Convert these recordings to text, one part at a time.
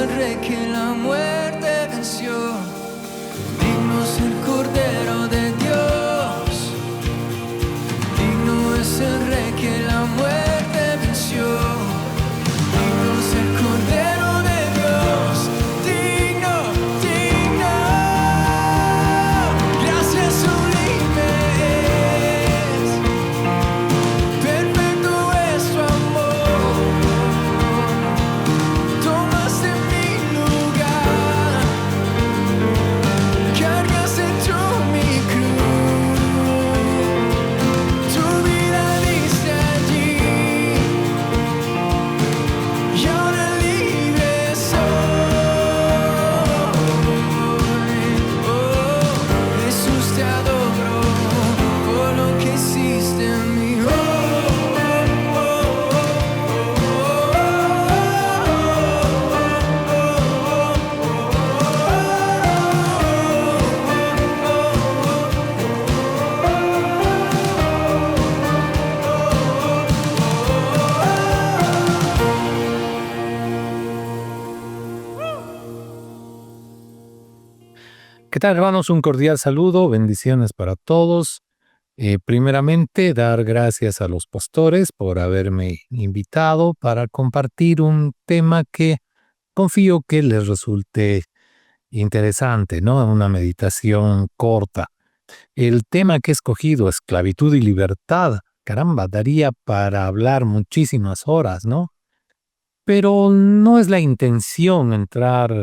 el Rey que la muerte venció. Digno es el Cordero de Dios. Digno es el Rey que la muerte venció. Digno es el Cordero de Dios. Digno, digno. Gracias sublimes. Perfecto es tu amor. Tomaste mi lugar. Cargaste tú mi cruz. Tu vida diste allí. Y ahora libre soy. Oh, Jesús, te adoro por lo que hiciste en mí. ¿Qué tal, hermanos? Un cordial saludo, bendiciones para todos. Primeramente, dar gracias a los pastores por haberme invitado para compartir un tema que confío que les resulte interesante, ¿no? Una meditación corta. El tema que he escogido, esclavitud y libertad, caramba, daría para hablar muchísimas horas, ¿no? Pero no es la intención entrar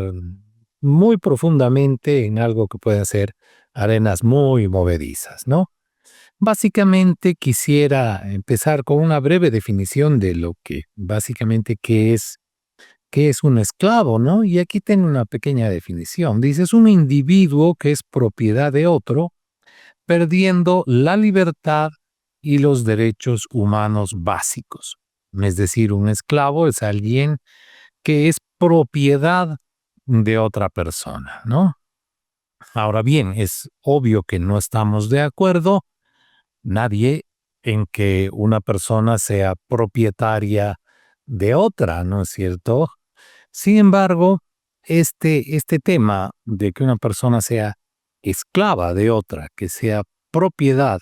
muy profundamente en algo que puede ser arenas muy movedizas, ¿no? Básicamente quisiera empezar con una breve definición de lo que básicamente qué es un esclavo, ¿no? Y aquí tengo una pequeña definición. Dice, es un individuo que es propiedad de otro, perdiendo la libertad y los derechos humanos básicos. Es decir, un esclavo es alguien que es propiedad de otra persona, ¿no? Ahora bien, es obvio que no estamos de acuerdo, nadie, en que una persona sea propietaria de otra, ¿no es cierto? Sin embargo, este tema de que una persona sea esclava de otra, que sea propiedad,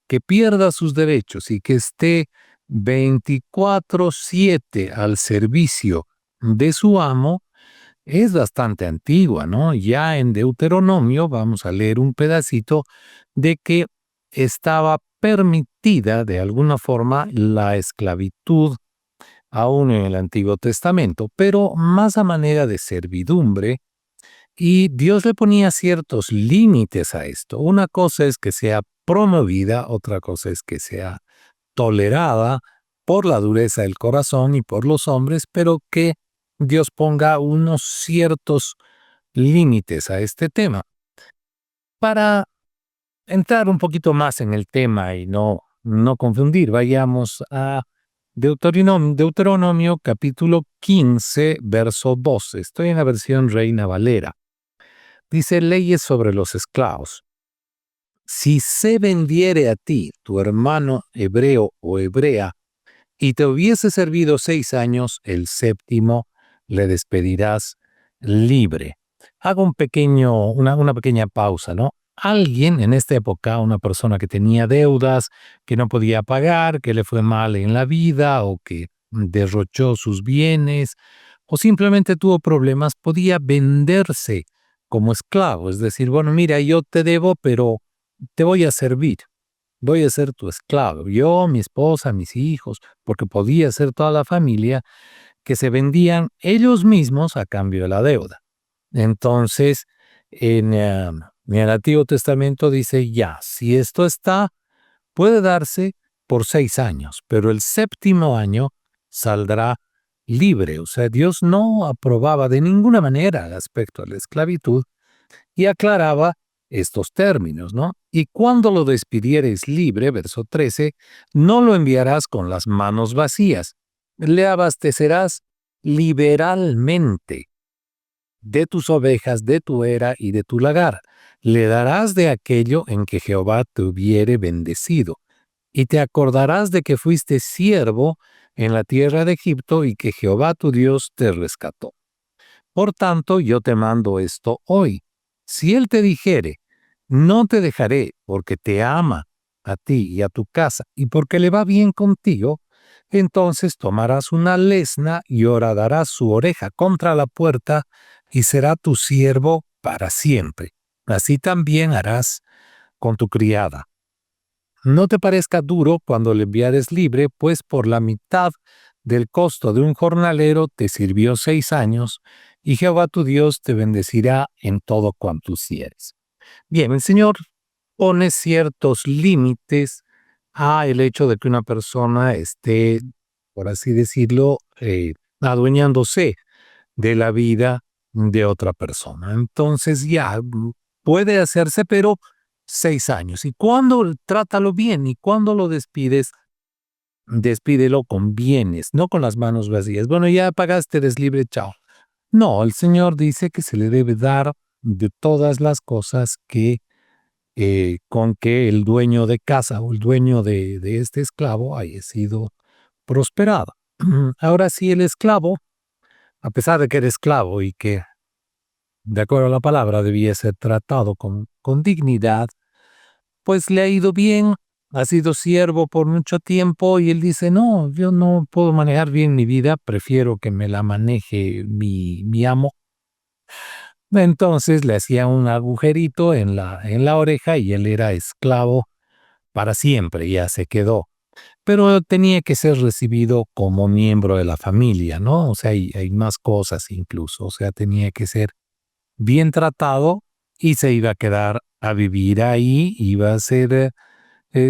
que pierda sus derechos y que esté 24/7 al servicio de su amo, es bastante antigua, ¿no? Ya en Deuteronomio vamos a leer un pedacito de que estaba permitida de alguna forma la esclavitud aún en el Antiguo Testamento, pero más a manera de servidumbre, y Dios le ponía ciertos límites a esto. Una cosa es que sea promovida, otra cosa es que sea tolerada por la dureza del corazón y por los hombres, pero que Dios ponga unos ciertos límites a este tema. Para entrar un poquito más en el tema y no confundir, vayamos a Deuteronomio capítulo 15, verso 12. Estoy en la versión Reina Valera. Dice, leyes sobre los esclavos. Si se vendiere a ti tu hermano hebreo o hebrea, y te hubiese servido 6 años, el séptimo le despedirás libre. Hago una pequeña pausa, ¿no? Alguien en esta época, una persona que tenía deudas, que no podía pagar, que le fue mal en la vida o que derrochó sus bienes o simplemente tuvo problemas, podía venderse como esclavo. Es decir, bueno, mira, yo te debo, pero te voy a servir. Voy a ser tu esclavo, yo, mi esposa, mis hijos, porque podía ser toda la familia que se vendían ellos mismos a cambio de la deuda. Entonces, en el Antiguo Testamento dice, ya, si esto está, puede darse por 6 años, pero el séptimo año saldrá libre. O sea, Dios no aprobaba de ninguna manera el aspecto de la esclavitud y aclaraba estos términos, ¿no? Y cuando lo despidieres libre, verso 13, no lo enviarás con las manos vacías, le abastecerás liberalmente de tus ovejas, de tu era y de tu lagar. Le darás de aquello en que Jehová te hubiere bendecido, y te acordarás de que fuiste siervo en la tierra de Egipto y que Jehová tu Dios te rescató. Por tanto, yo te mando esto hoy. Si él te dijere, no te dejaré porque te ama a ti y a tu casa y porque le va bien contigo, entonces tomarás una lesna y horadarás su oreja contra la puerta y será tu siervo para siempre. Así también harás con tu criada. No te parezca duro cuando le enviares libre, pues por la mitad del costo de un jornalero te sirvió 6 años, y Jehová tu Dios te bendecirá en todo cuanto hicieres. Bien, el Señor pone ciertos límites a el hecho de que una persona esté, por así decirlo, adueñándose de la vida de otra persona. Entonces ya puede hacerse, pero 6 años. Y cuando trátalo bien y cuando lo despides, despídelo con bienes, no con las manos vacías. Bueno, ya pagaste, eres libre, chao. No, el Señor dice que se le debe dar de todas las cosas que con que el dueño de casa o el dueño de este esclavo haya sido prosperado. Ahora, si el esclavo, a pesar de que era esclavo y que, de acuerdo a la palabra, debía ser tratado con dignidad, pues le ha ido bien, ha sido siervo por mucho tiempo y él dice, no, yo no puedo manejar bien mi vida, prefiero que me la maneje mi amo. Entonces le hacía un agujerito en la oreja y él era esclavo para siempre, ya se quedó. Pero tenía que ser recibido como miembro de la familia, ¿no? O sea, hay más cosas incluso, o sea, tenía que ser bien tratado y se iba a quedar a vivir ahí, iba a ser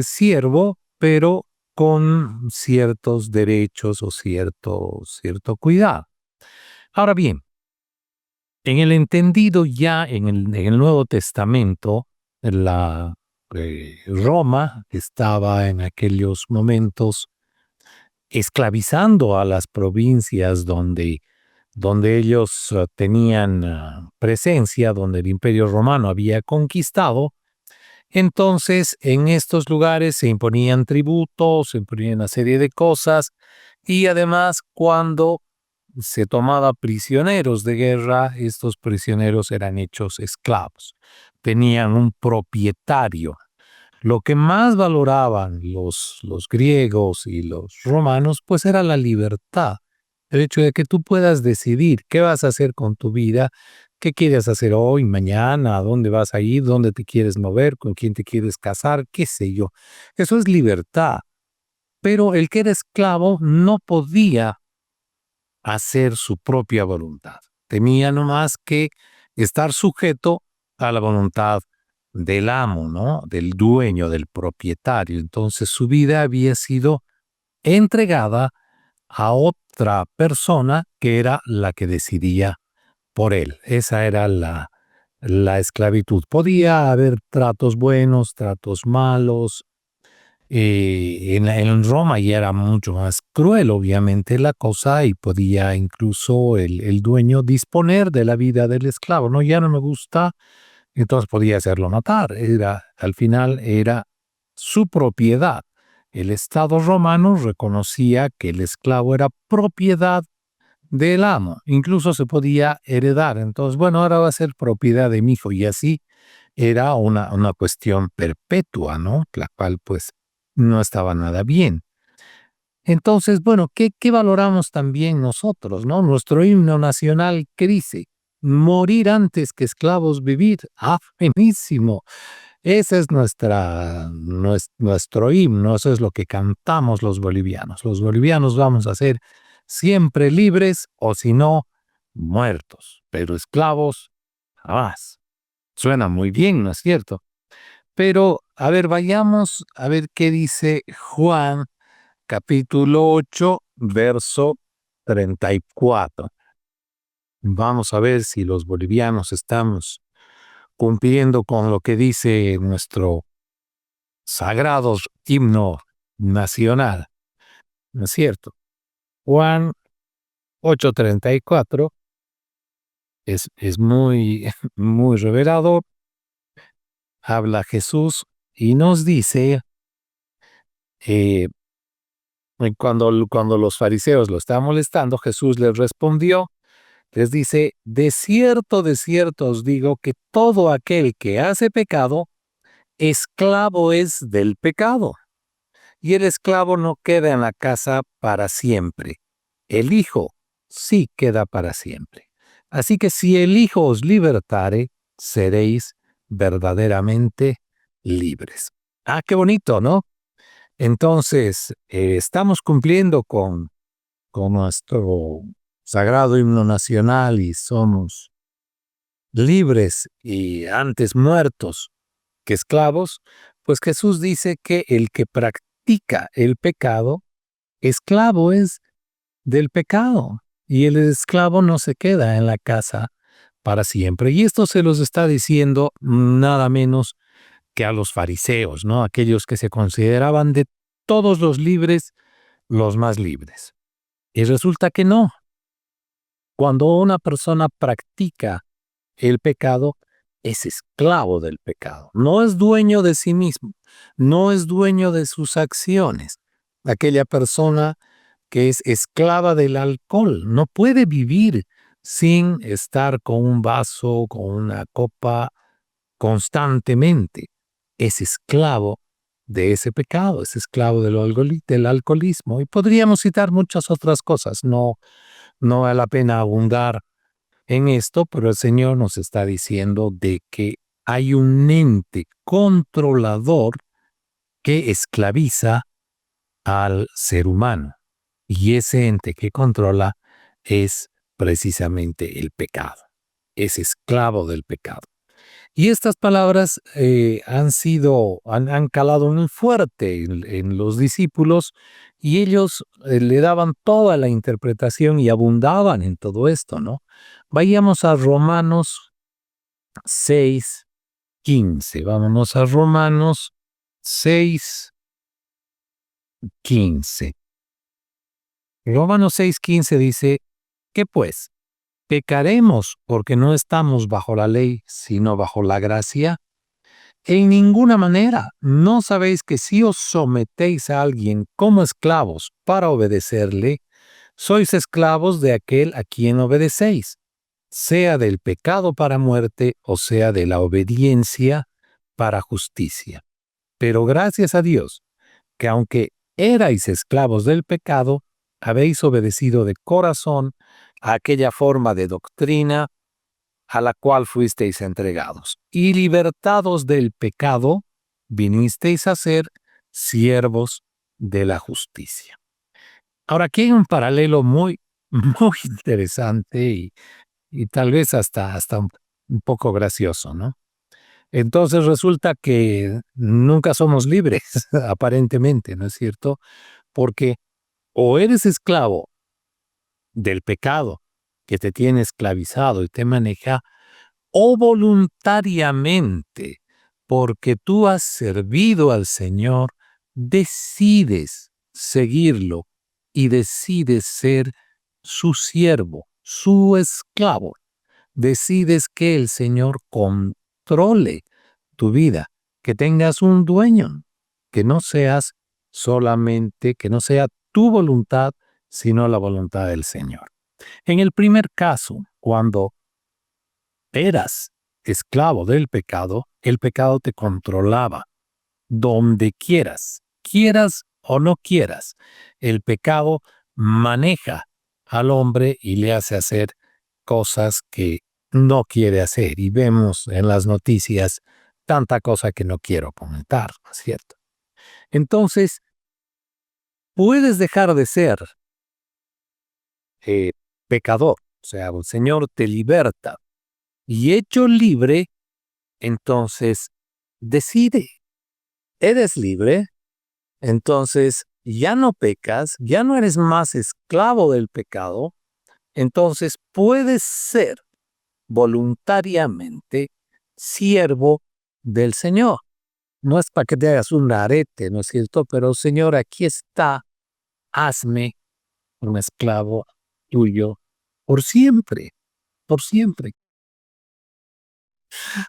siervo, pero con ciertos derechos o cierto cuidado. Ahora bien, en el entendido ya en el Nuevo Testamento, la Roma estaba en aquellos momentos esclavizando a las provincias donde ellos tenían presencia, donde el Imperio Romano había conquistado. Entonces, en estos lugares se imponían tributos, se imponían una serie de cosas, y además cuando se tomaba prisioneros de guerra, estos prisioneros eran hechos esclavos. Tenían un propietario. Lo que más valoraban los griegos y los romanos, pues era la libertad. El hecho de que tú puedas decidir qué vas a hacer con tu vida, qué quieres hacer hoy, mañana, a dónde vas a ir, dónde te quieres mover, con quién te quieres casar, qué sé yo. Eso es libertad. Pero el que era esclavo no podía hacer su propia voluntad. Tenía nomás que estar sujeto a la voluntad del amo, ¿no? Del dueño, del propietario. Entonces su vida había sido entregada a otra persona que era la que decidía por él. Esa era la esclavitud. Podía haber tratos buenos, tratos malos. En Roma ya era mucho más cruel, obviamente, la cosa, y podía incluso el dueño disponer de la vida del esclavo. No, ya no me gusta, entonces podía hacerlo matar. Al final era su propiedad. El Estado romano reconocía que el esclavo era propiedad del amo, incluso se podía heredar. Entonces, bueno, ahora va a ser propiedad de mi hijo, y así era una cuestión perpetua, ¿no? La cual, pues, no estaba nada bien. Entonces, bueno, ¿qué valoramos también nosotros, ¿no? Nuestro himno nacional, ¿qué dice? Morir antes que esclavos vivir. Ah, buenísimo. Ese es nuestro himno, eso es lo que cantamos los bolivianos. Los bolivianos vamos a ser siempre libres o si no, muertos, pero esclavos jamás. Suena muy bien, ¿no es cierto? Pero, a ver, vayamos a ver qué dice Juan, capítulo 8, verso 34. Vamos a ver si los bolivianos estamos cumpliendo con lo que dice nuestro sagrado himno nacional, ¿no es cierto? Juan 8:34 es muy, muy revelador. Habla Jesús y nos dice, eh, cuando los fariseos lo estaban molestando, Jesús les respondió, les dice, de cierto os digo que todo aquel que hace pecado, esclavo es del pecado. Y el esclavo no queda en la casa para siempre. El Hijo sí queda para siempre. Así que si el Hijo os libertare, seréis verdaderamente libres. Ah, qué bonito, ¿no? Entonces, estamos cumpliendo con nuestro sagrado himno nacional y somos libres y antes muertos que esclavos, pues Jesús dice que el que practica el pecado, esclavo es del pecado. Y el esclavo no se queda en la casa para siempre. Y esto se los está diciendo nada menos que a los fariseos, ¿no? Aquellos que se consideraban de todos los libres, los más libres. Y resulta que no. Cuando una persona practica el pecado, es esclavo del pecado. No es dueño de sí mismo, no es dueño de sus acciones. Aquella persona que es esclava del alcohol no puede vivir sin estar con un vaso, con una copa constantemente. Es esclavo de ese pecado, es esclavo del alcoholismo. Y podríamos citar muchas otras cosas, no vale la pena abundar en esto, pero el Señor nos está diciendo de que hay un ente controlador que esclaviza al ser humano. Y ese ente que controla es precisamente el pecado. Es esclavo del pecado. Y estas palabras han calado muy fuerte en los discípulos y ellos le daban toda la interpretación y abundaban en todo esto, ¿no? Vayamos a Romanos 6:15. Vámonos a Romanos 6:15. Romanos 6:15 dice, ¿qué pues? ¿Pecaremos porque no estamos bajo la ley, sino bajo la gracia? En ninguna manera. ¿No sabéis que si os sometéis a alguien como esclavos para obedecerle, sois esclavos de aquel a quien obedecéis, sea del pecado para muerte o sea de la obediencia para justicia? Pero gracias a Dios, que aunque erais esclavos del pecado, habéis obedecido de corazón a aquella forma de doctrina a la cual fuisteis entregados, y libertados del pecado, vinisteis a ser siervos de la justicia. Ahora, aquí hay un paralelo muy, muy interesante y tal vez hasta un poco gracioso, ¿no? Entonces resulta que nunca somos libres, aparentemente, ¿no es cierto? Porque o eres esclavo del pecado que te tiene esclavizado y te maneja, o voluntariamente, porque tú has servido al Señor, decides seguirlo y decides ser su siervo, su esclavo. Decides que el Señor controle tu vida, que tengas un dueño, que no seas solamente, que no sea tu voluntad, sino la voluntad del Señor. En el primer caso, cuando eras esclavo del pecado, el pecado te controlaba donde quieras o no quieras. El pecado maneja al hombre y le hace hacer cosas que no quiere hacer. Y vemos en las noticias tanta cosa que no quiero comentar, ¿no es cierto? Entonces, puedes dejar de ser pecador, o sea, el Señor te liberta y hecho libre, entonces decide, eres libre, entonces ya no pecas, ya no eres más esclavo del pecado, entonces puedes ser voluntariamente siervo del Señor. No es para que te hagas un arete, ¿no es cierto? Pero Señor, aquí está, hazme un esclavo tuyo por siempre, por siempre.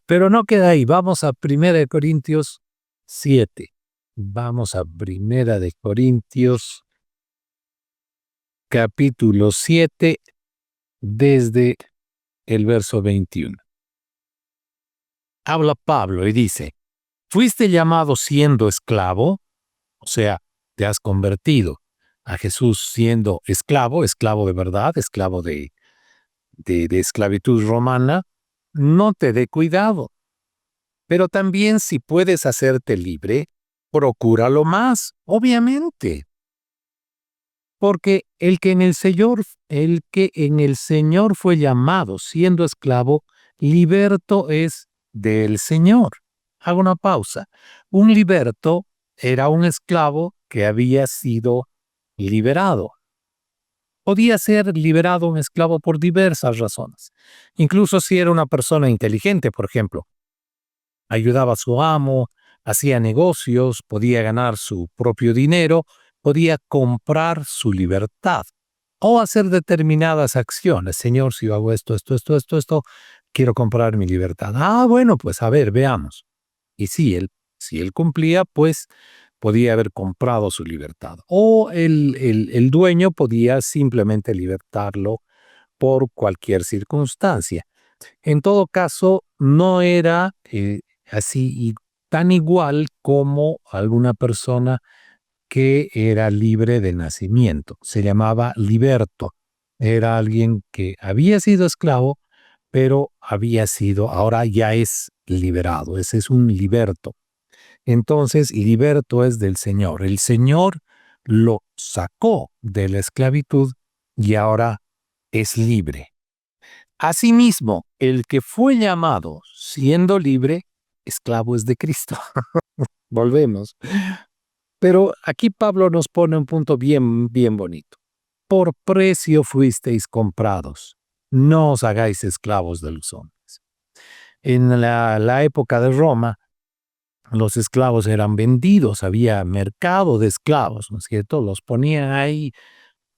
Pero no queda ahí, vamos a 1 Corintios 7. Vamos a 1 Corintios capítulo 7 desde el verso 21. Habla Pablo y dice, ¿fuiste llamado siendo esclavo? O sea, te has convertido a Jesús siendo esclavo, esclavo de verdad, esclavo de esclavitud romana. No te dé cuidado. Pero también si puedes hacerte libre, procúralo más, obviamente. Porque el que en el Señor fue llamado siendo esclavo, liberto es del Señor. Hago una pausa. Un liberto era un esclavo que había sido liberado. Podía ser liberado un esclavo por diversas razones. Incluso si era una persona inteligente, por ejemplo. Ayudaba a su amo, hacía negocios, podía ganar su propio dinero, podía comprar su libertad o hacer determinadas acciones. Señor, si yo hago esto, quiero comprar mi libertad. Ah, bueno, pues a ver, veamos. Y si él cumplía, pues podía haber comprado su libertad. O el dueño podía simplemente libertarlo por cualquier circunstancia. En todo caso, no era así tan igual como alguna persona que era libre de nacimiento. Se llamaba liberto. Era alguien que había sido esclavo, pero ahora ya es liberado. Ese es un liberto. Entonces, liberto es del Señor. El Señor lo sacó de la esclavitud y ahora es libre. Asimismo, el que fue llamado siendo libre, esclavo es de Cristo. Volvemos. Pero aquí Pablo nos pone un punto bien, bien bonito. Por precio fuisteis comprados. No os hagáis esclavos de los hombres. En la época de Roma, los esclavos eran vendidos, había mercado de esclavos, ¿no es cierto? Los ponían ahí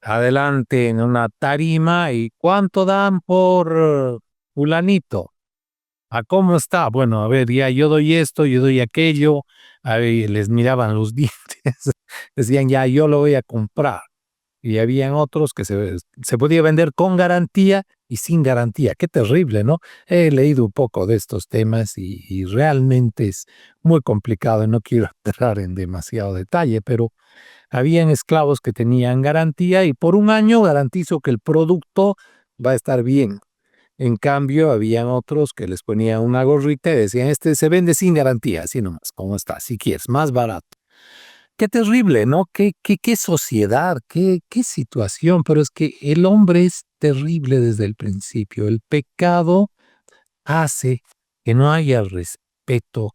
adelante en una tarima y ¿cuánto dan por fulanito? ¿A cómo está? Bueno, a ver, ya yo doy esto, yo doy aquello. Ahí les miraban los dientes. Decían, ya, yo lo voy a comprar. Y habían otros que se podía vender con garantía y sin garantía. Qué terrible, ¿no? He leído un poco de estos temas y realmente es muy complicado. No quiero entrar en demasiado detalle, pero habían esclavos que tenían garantía y por un año garantizo que el producto va a estar bien. En cambio, habían otros que les ponían una gorrita y decían, este se vende sin garantía, así nomás, como está, si quieres, más barato. Qué terrible, ¿no? Qué sociedad, qué situación, pero es que el hombre es terrible desde el principio. El pecado hace que no haya respeto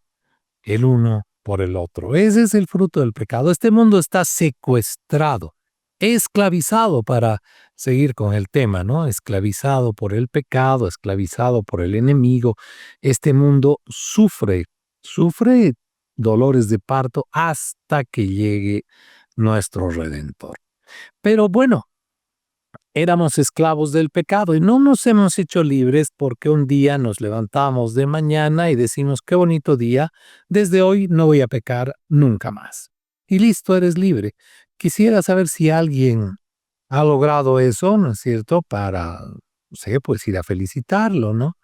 el uno por el otro. Ese es el fruto del pecado. Este mundo está secuestrado, esclavizado para seguir con el tema, ¿no? Esclavizado por el pecado, esclavizado por el enemigo. Este mundo sufre dolores de parto hasta que llegue nuestro Redentor. Pero bueno, éramos esclavos del pecado y no nos hemos hecho libres porque un día nos levantamos de mañana y decimos, qué bonito día, desde hoy no voy a pecar nunca más. Y listo, eres libre. Quisiera saber si alguien ha logrado eso, ¿no es cierto? Para, no sé, pues ir a felicitarlo, ¿no?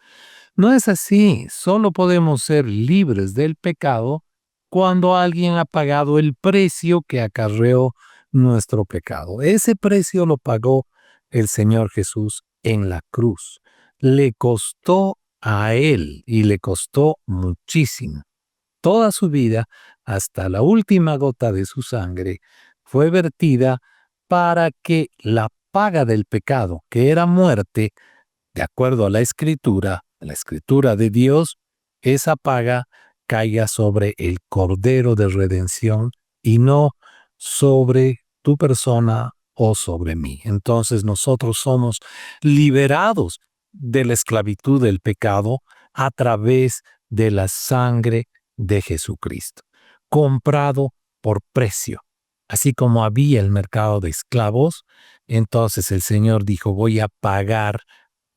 No es así, solo podemos ser libres del pecado cuando alguien ha pagado el precio que acarreó nuestro pecado. Ese precio lo pagó el Señor Jesús en la cruz. Le costó a Él y le costó muchísimo. Toda su vida, hasta la última gota de su sangre, fue vertida para que la paga del pecado, que era muerte, de acuerdo a la escritura de Dios, esa paga caiga sobre el Cordero de Redención y no sobre tu persona o sobre mí. Entonces nosotros somos liberados de la esclavitud del pecado a través de la sangre de Jesucristo, comprado por precio. Así como había el mercado de esclavos, entonces el Señor dijo, voy a pagar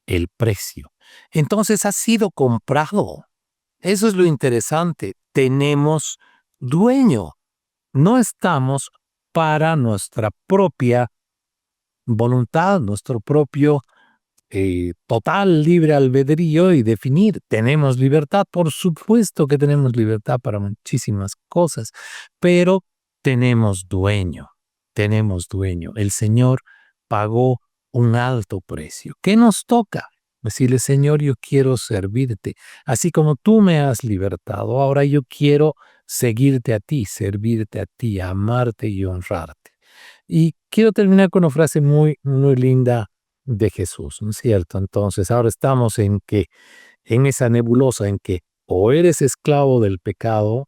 el precio. Entonces ha sido comprado. Eso es lo interesante. Tenemos dueño. No estamos para nuestra propia voluntad, nuestro propio total libre albedrío y definir. ¿Tenemos libertad? Por supuesto que tenemos libertad para muchísimas cosas, pero tenemos dueño. El Señor pagó un alto precio. ¿Qué nos toca? Decirle, Señor, yo quiero servirte. Así como tú me has libertado, ahora yo quiero seguirte a ti, servirte a ti, amarte y honrarte. Y quiero terminar con una frase muy, muy linda de Jesús, ¿no es cierto? Entonces, ahora estamos en esa nebulosa en que o eres esclavo del pecado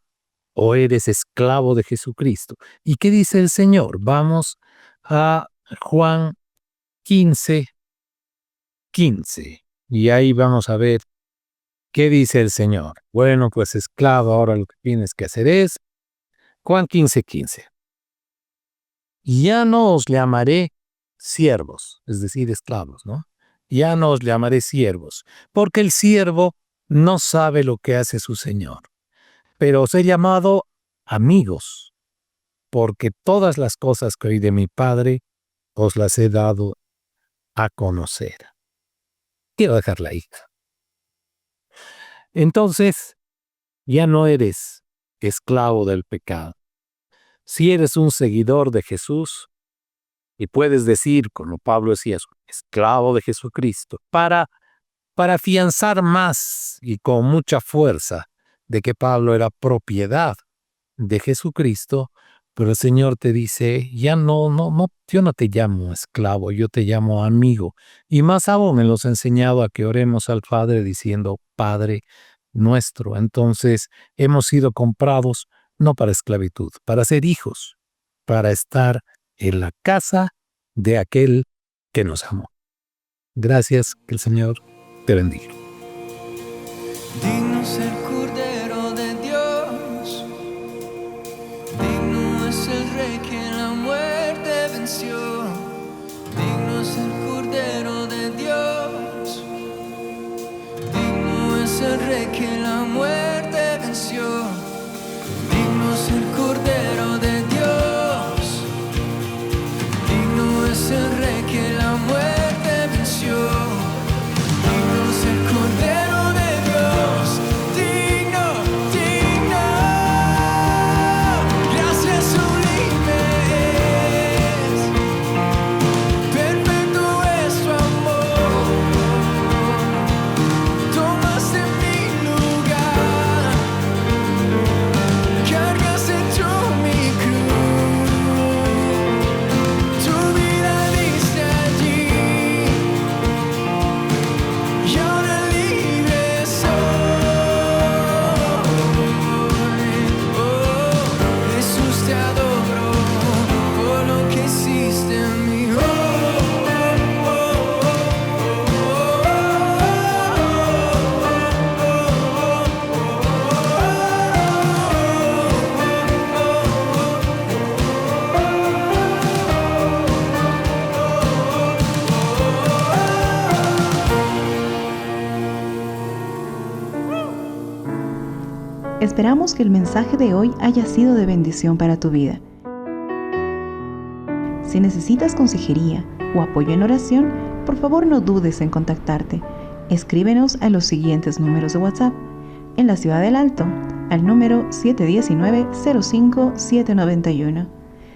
o eres esclavo de Jesucristo. ¿Y qué dice el Señor? Vamos a Juan 15, 15. Y ahí vamos a ver qué dice el Señor. Bueno, pues esclavo, ahora lo que tienes que hacer es Juan 15, 15. Ya no os llamaré siervos, es decir, esclavos, ¿no? Ya no os llamaré siervos, porque el siervo no sabe lo que hace su Señor. Pero os he llamado amigos, porque todas las cosas que oí de mi Padre os las he dado a conocer. Quiero dejarla ahí. Entonces, ya no eres esclavo del pecado. Si eres un seguidor de Jesús, y puedes decir, como Pablo decía, esclavo de Jesucristo, para afianzar más y con mucha fuerza de que Pablo era propiedad de Jesucristo, pero el Señor te dice, ya no, yo no te llamo esclavo, yo te llamo amigo. Y más aún me los he enseñado a que oremos al Padre diciendo, Padre nuestro. Entonces hemos sido comprados no para esclavitud, para ser hijos, para estar en la casa de aquel que nos amó. Gracias, que el Señor te bendiga. Digno es el Cordero de Dios, digno es el Rey que la muerte venció, digno es el Cordero de Dios, digno es el Rey que la muerte venció, digno es el Cordero de Dios, digno es el Rey que la muerte venció, digno es el Cordero de Dios, digno, digno, gracias sublimes, perfecto es tu amor, tomaste mi lugar, cargas en mi cruz, tu vida diste allí, y ahora libre soy. Oh, Jesús te adoro por lo que hiciste en mí. Esperamos que el mensaje de hoy haya sido de bendición para tu vida. Si necesitas consejería o apoyo en oración, por favor no dudes en contactarte. Escríbenos a los siguientes números de WhatsApp. En la Ciudad del Alto, al número 719-05-791.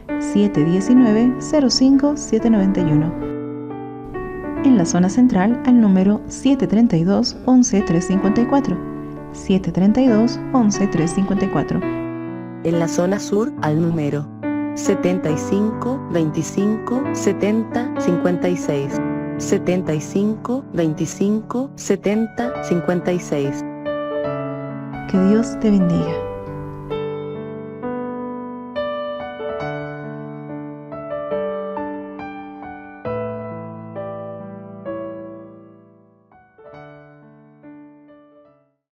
719-05-791. En la zona central, al número 732-11-354. 732-11-354. En la zona sur, al número 75 25 70 56. 75 25 70 56. Que Dios te bendiga.